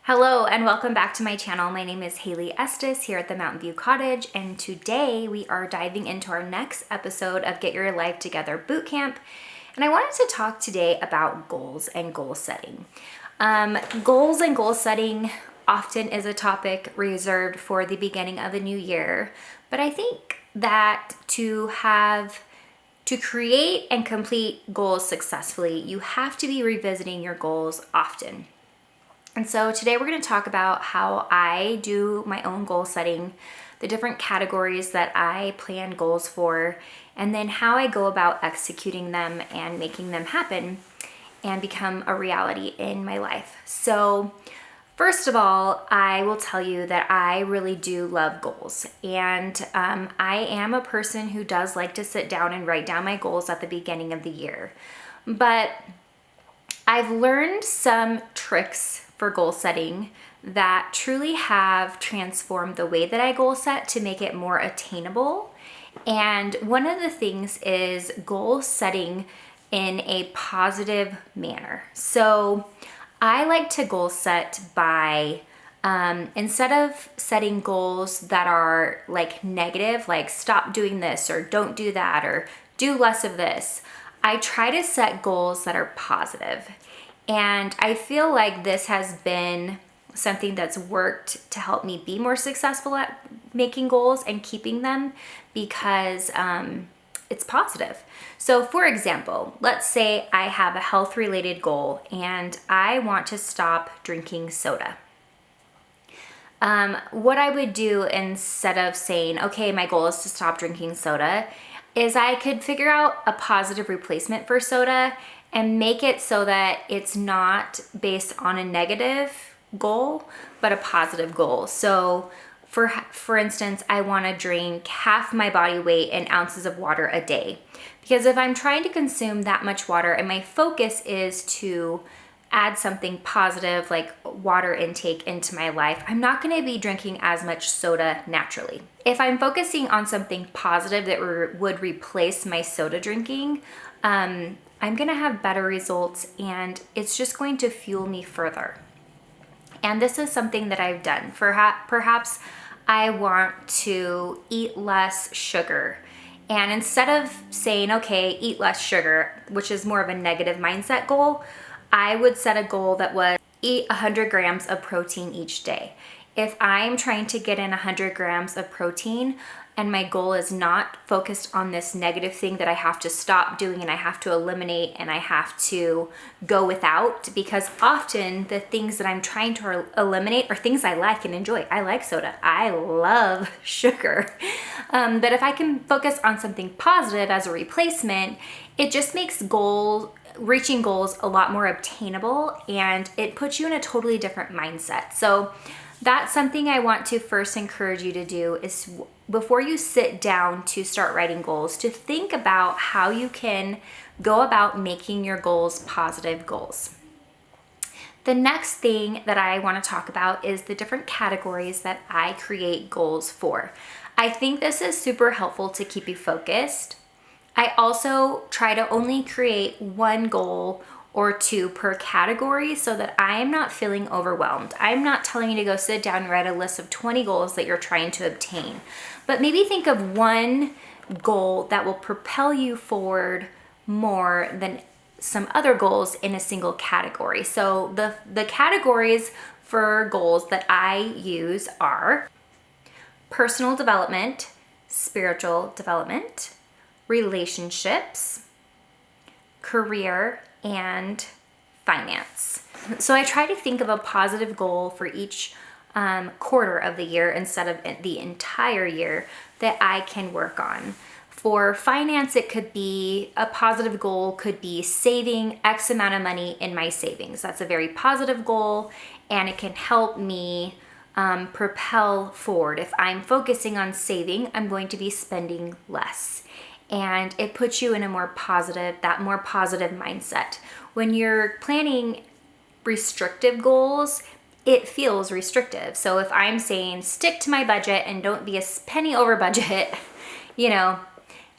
Hello and welcome back to my channel. My name is Haley Estes here at the Mountain View Cottage, and today we are diving into our next episode of Get Your Life Together Bootcamp. And I wanted to talk today about goals and goal setting. Goals and goal setting often is a topic reserved for the beginning of a new year, but I think that to create and complete goals successfully, you have to be revisiting your goals often. And so today we're going to talk about how I do my own goal setting, the different categories that I plan goals for, and then how I go about executing them and making them happen and become a reality in my life. So first of all, I will tell you that I really do love goals. And I am a person who does like to sit down and write down my goals at the beginning of the year. But I've learned some tricks for goal setting that truly have transformed the way that I goal set to make it more attainable. And one of the things is goal setting in a positive manner. So I like to goal set by instead of setting goals that are like negative, like stop doing this or don't do that or do less of this, I try to set goals that are positive. And I feel like this has been something that's worked to help me be more successful at making goals and keeping them because it's positive. So for example, let's say I have a health-related goal and I want to stop drinking soda. What I would do instead of saying, okay, my goal is to stop drinking soda, is I could figure out a positive replacement for soda and make it so that it's not based on a negative goal, but a positive goal. So for instance, I want to drink half my body weight in ounces of water a day. Because if I'm trying to consume that much water and my focus is to add something positive like water intake into my life, I'm not going to be drinking as much soda naturally. If I'm focusing on something positive that would replace my soda drinking, I'm going to have better results and it's just going to fuel me further. And this is something that I've done. Perhaps I want to eat less sugar. And instead of saying, okay, eat less sugar, which is more of a negative mindset goal, I would set a goal that was eat 100 grams of protein each day. If I'm trying to get in 100 grams of protein and my goal is not focused on this negative thing that I have to stop doing and I have to eliminate and I have to go without, because often the things that I'm trying to eliminate are things I like and enjoy. I like soda. I love sugar. But if I can focus on something positive as a replacement, it just makes reaching goals a lot more obtainable and it puts you in a totally different mindset. So that's something I want to first encourage you to do is before you sit down to start writing goals, to think about how you can go about making your goals positive goals. The next thing that I want to talk about is the different categories that I create goals for. I think this is super helpful to keep you focused. I also try to only create one goal or two per category so that I am not feeling overwhelmed. I'm not telling you to go sit down and write a list of 20 goals that you're trying to obtain, but maybe think of one goal that will propel you forward more than some other goals in a single category. So the categories for goals that I use are personal development, spiritual development, relationships, career, and finance. So I try to think of a positive goal for each quarter of the year instead of the entire year that I can work on. For finance, it could be a positive goal, could be saving X amount of money in my savings. That's a very positive goal and it can help me propel forward. If I'm focusing on saving, I'm going to be spending less. And it puts you in a more positive mindset. When you're planning restrictive goals, it feels restrictive. So if I'm saying stick to my budget and don't be a penny over budget,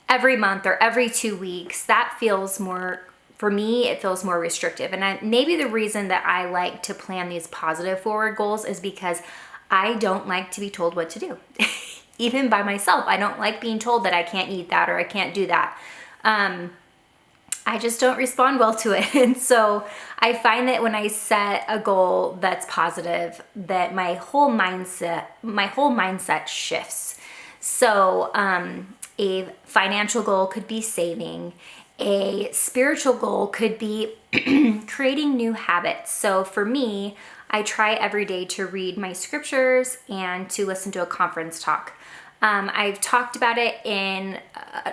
every month or every 2 weeks, that feels more for me, it feels more restrictive. And maybe the reason that I like to plan these positive forward goals is because I don't like to be told what to do. Even by myself, I don't like being told that I can't eat that or I can't do that. I just don't respond well to it. And so I find that when I set a goal that's positive, that my whole mindset shifts. So a financial goal could be saving. A spiritual goal could be creating new habits. So for me, I try every day to read my scriptures and to listen to a conference talk. I've talked about it in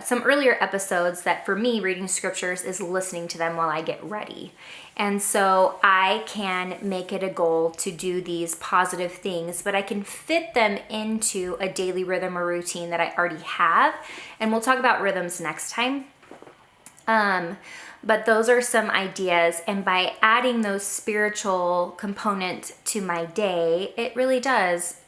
some earlier episodes that for me, reading scriptures is listening to them while I get ready. And so I can make it a goal to do these positive things, but I can fit them into a daily rhythm or routine that I already have. And we'll talk about rhythms next time. But those are some ideas. And by adding those spiritual component to my day, it really does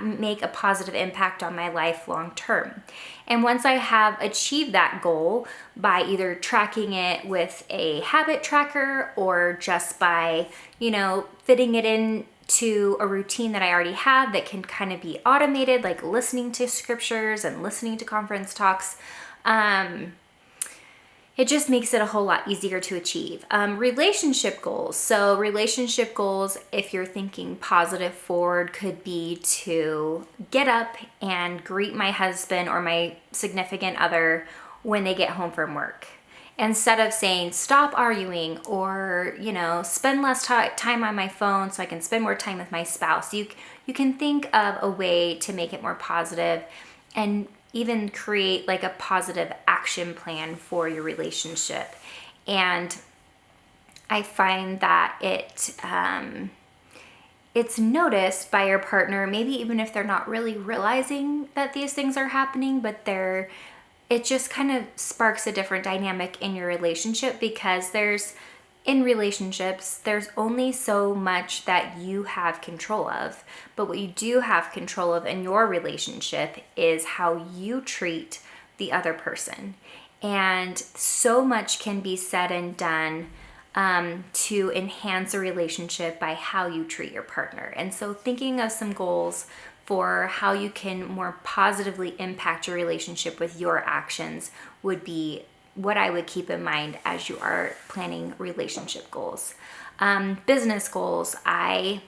make a positive impact on my life long term. And once I have achieved that goal by either tracking it with a habit tracker or just by, fitting it into a routine that I already have that can kind of be automated, like listening to scriptures and listening to conference talks, it just makes it a whole lot easier to achieve. Relationship goals. So relationship goals, if you're thinking positive forward, could be to get up and greet my husband or my significant other when they get home from work. Instead of saying, stop arguing or, spend less time on my phone so I can spend more time with my spouse. You can think of a way to make it more positive and even create like a positive action plan for your relationship. And I find that it's noticed by your partner, maybe even if they're not really realizing that these things are happening, but it just kind of sparks a different dynamic in your relationship, because in relationships, there's only so much that you have control of. But what you do have control of in your relationship is how you treat the other person. And so much can be said and done to enhance a relationship by how you treat your partner. And so thinking of some goals for how you can more positively impact your relationship with your actions would be what I would keep in mind as you are planning relationship goals. Business goals. I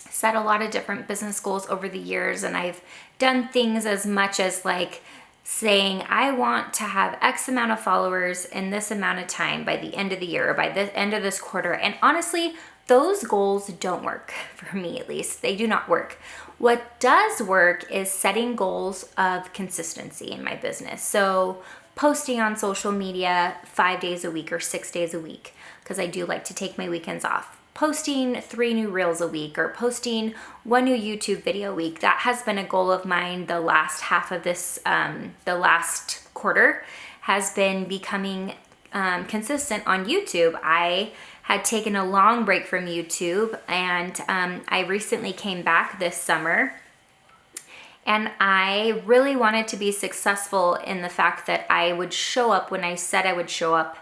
set a lot of different business goals over the years, and I've done things as much as like saying, I want to have X amount of followers in this amount of time by the end of the year or by the end of this quarter. And honestly, those goals don't work for me, at least. They do not work. What does work is setting goals of consistency in my business. So posting on social media 5 days a week or 6 days a week, because I do like to take my weekends off. Posting 3 new reels a week or posting 1 new YouTube video a week. That has been a goal of mine the last half of this, the last quarter, has been becoming consistent on YouTube. I had taken a long break from YouTube, and I recently came back this summer. And I really wanted to be successful in the fact that I would show up when I said I would show up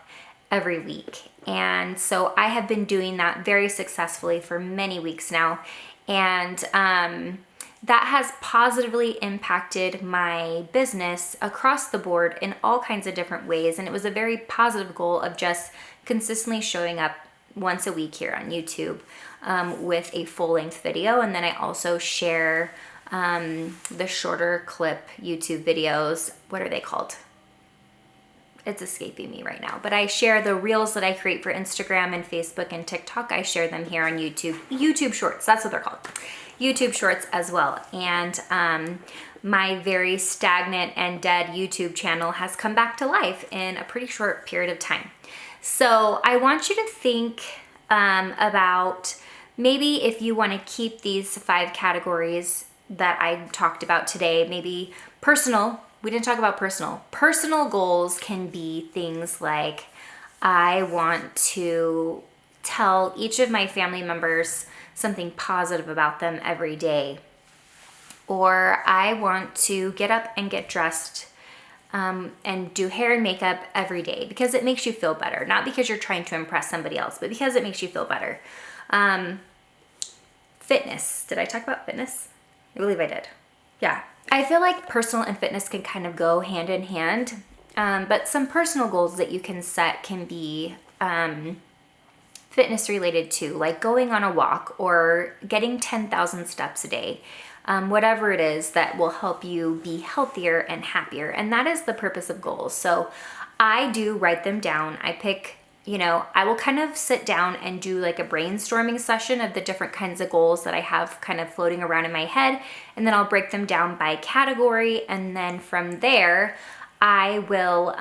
every week. And so I have been doing that very successfully for many weeks now. And that has positively impacted my business across the board in all kinds of different ways. And it was a very positive goal of just consistently showing up once a week here on YouTube with a full-length video. And then I also share the shorter clip YouTube videos. What are they called? It's escaping me right now, but I share the reels that I create for Instagram and Facebook and TikTok. I share them here on YouTube Shorts. That's what they're called. YouTube Shorts as well. And my very stagnant and dead YouTube channel has come back to life in a pretty short period of time. So I want you to think about maybe if you want to keep these 5 categories that I talked about today, maybe personal. We didn't talk about personal. Personal goals can be things like, I want to tell each of my family members something positive about them every day. Or I want to get up and get dressed and do hair and makeup every day because it makes you feel better. Not because you're trying to impress somebody else, but because it makes you feel better. Fitness. Did I talk about fitness? I believe I did. Yeah. I feel like personal and fitness can kind of go hand in hand. But some personal goals that you can set can be fitness related too, like going on a walk or getting 10,000 steps a day. Whatever it is that will help you be healthier and happier. And that is the purpose of goals. So I do write them down. I pick, I will kind of sit down and do like a brainstorming session of the different kinds of goals that I have kind of floating around in my head. And then I'll break them down by category. And then from there, I will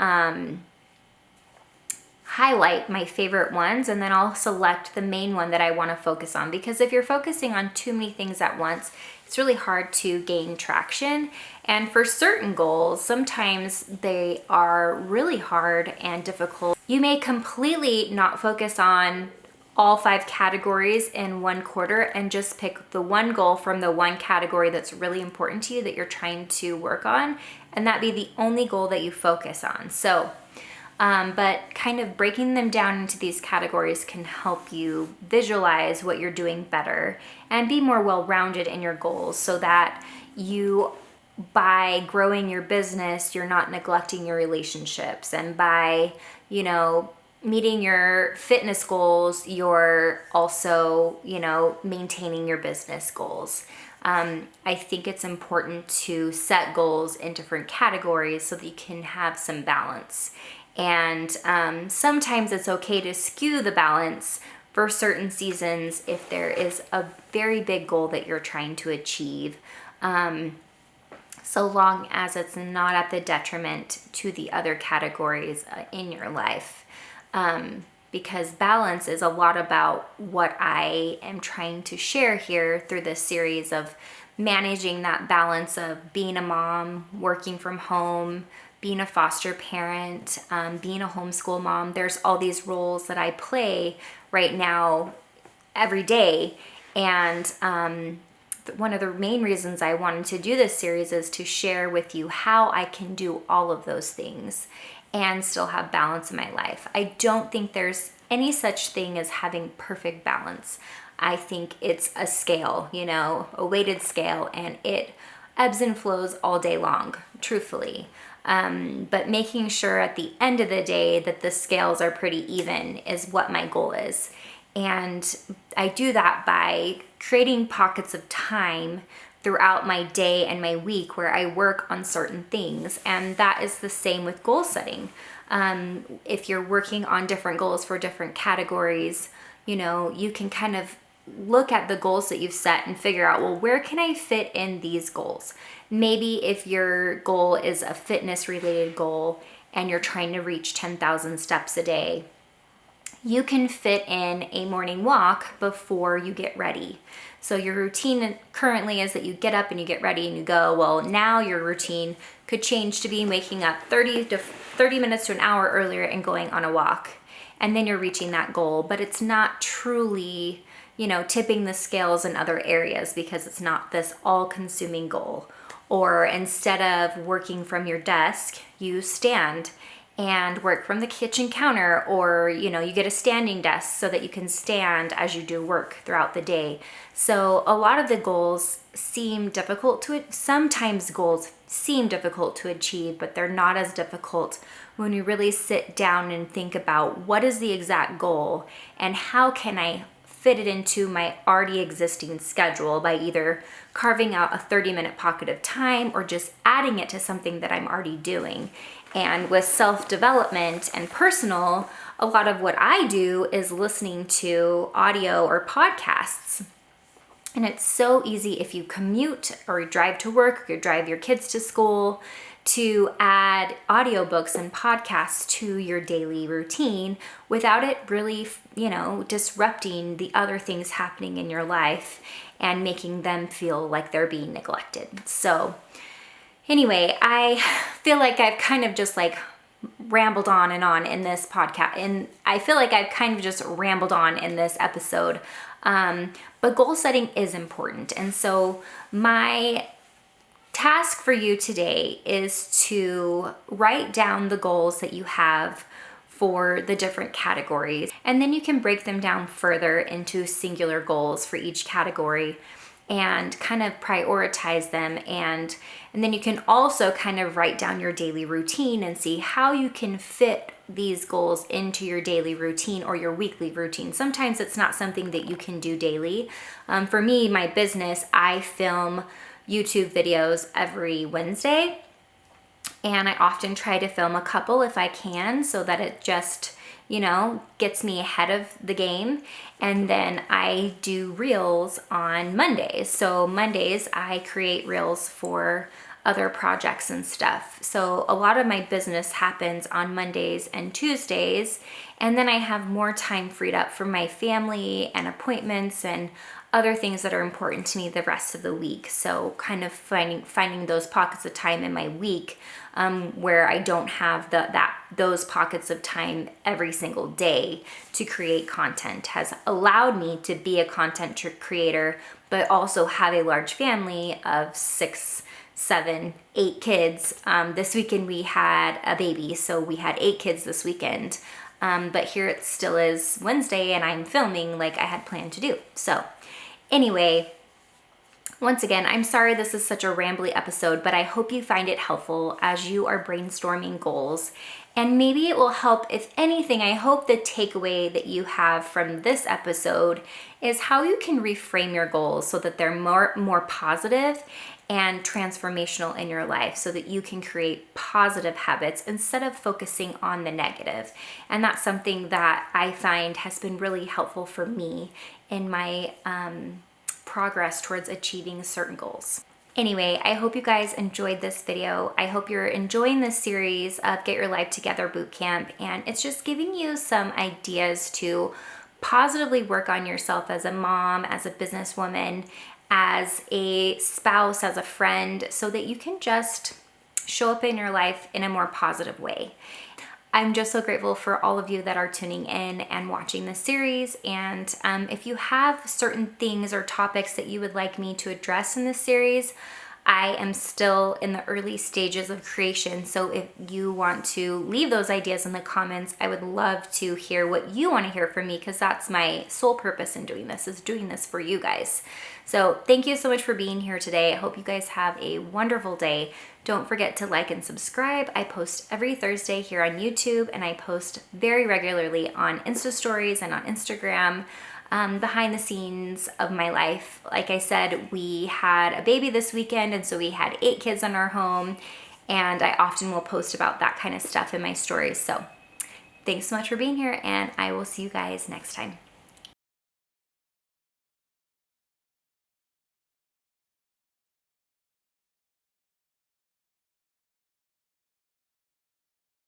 highlight my favorite ones, and then I'll select the main one that I want to focus on. Because if you're focusing on too many things at once, it's really hard to gain traction. And for certain goals, sometimes they are really hard and difficult. You may completely not focus on all 5 categories in one quarter and just pick the one goal from the one category that's really important to you that you're trying to work on, and that be the only goal that you focus on. So but kind of breaking them down into these categories can help you visualize what you're doing better and be more well-rounded in your goals, so that you, by growing your business, you're not neglecting your relationships. And by, meeting your fitness goals, you're also, maintaining your business goals. I think it's important to set goals in different categories so that you can have some balance. And sometimes it's okay to skew the balance for certain seasons if there is a very big goal that you're trying to achieve, so long as it's not at the detriment to the other categories in your life. Because balance is a lot about what I am trying to share here through this series of managing that balance of being a mom, working from home, being a foster parent, being a homeschool mom. There's all these roles that I play right now every day. And one of the main reasons I wanted to do this series is to share with you how I can do all of those things and still have balance in my life. I don't think there's any such thing as having perfect balance. I think it's a scale, a weighted scale, and it ebbs and flows all day long, truthfully. But making sure at the end of the day that the scales are pretty even is what my goal is. And I do that by creating pockets of time throughout my day and my week where I work on certain things. And that is the same with goal setting. If you're working on different goals for different categories, you can kind of look at the goals that you've set and figure out, well, where can I fit in these goals? Maybe if your goal is a fitness related goal and you're trying to reach 10,000 steps a day, you can fit in a morning walk before you get ready. So your routine currently is that you get up and you get ready and you go. Well, now your routine could change to be waking up 30 minutes to an hour earlier and going on a walk. And then you're reaching that goal, but it's not truly, tipping the scales in other areas because it's not this all-consuming goal. Or instead of working from your desk, you stand and work from the kitchen counter, or you get a standing desk so that you can stand as you do work throughout the day. So a lot of the goals seem difficult sometimes goals seem difficult to achieve, but they're not as difficult when you really sit down and think about what is the exact goal and how can I fit it into my already existing schedule by either carving out a 30-minute pocket of time or just adding it to something that I'm already doing. And with self-development and personal, a lot of what I do is listening to audio or podcasts. And it's so easy if you commute or you drive to work or you drive your kids to school to add audiobooks and podcasts to your daily routine without it really, disrupting the other things happening in your life and making them feel like they're being neglected. So anyway, I feel like I've kind of just rambled on in this podcast, and I feel like I've kind of just rambled on in this episode. But goal setting is important. And so my task for you today is to write down the goals that you have for the different categories, and then you can break them down further into singular goals for each category and kind of prioritize them, and then you can also kind of write down your daily routine and see how you can fit these goals into your daily routine or your weekly routine. Sometimes it's not something that you can do daily. For me, my business, I film YouTube videos every Wednesday, and I often try to film a couple if I can, so that it just, gets me ahead of the game. And then I do reels on Mondays. So Mondays I create reels for other projects and stuff. So a lot of my business happens on Mondays and Tuesdays, and then I have more time freed up for my family and appointments and other things that are important to me the rest of the week. So kind of finding those pockets of time in my week where I don't have those pockets of time every single day to create content has allowed me to be a content creator, but also have a large family of 6, 7, 8 kids. This weekend we had a baby, so we had 8 kids this weekend. But here it still is Wednesday and I'm filming like I had planned to do. So anyway, once again, I'm sorry this is such a rambly episode, but I hope you find it helpful as you are brainstorming goals. And maybe it will help, if anything, I hope the takeaway that you have from this episode is how you can reframe your goals so that they're more positive and transformational in your life, so that you can create positive habits instead of focusing on the negative. And that's something that I find has been really helpful for me in my progress towards achieving certain goals. Anyway, I hope you guys enjoyed this video. I hope you're enjoying this series of Get Your Life Together Bootcamp, and it's just giving you some ideas to positively work on yourself as a mom, as a businesswoman, as a spouse, as a friend, so that you can just show up in your life in a more positive way. I'm just so grateful for all of you that are tuning in and watching this series. And if you have certain things or topics that you would like me to address in this series, I am still in the early stages of creation. So if you want to leave those ideas in the comments, I would love to hear what you want to hear from me, because that's my sole purpose in doing this, is doing this for you guys. So thank you so much for being here today. I hope you guys have a wonderful day. Don't forget to like and subscribe. I post every Thursday here on YouTube, and I post very regularly on Insta stories and on Instagram, behind the scenes of my life. Like I said, we had a baby this weekend, and so we had 8 kids in our home, and I often will post about that kind of stuff in my stories. So thanks so much for being here, and I will see you guys next time.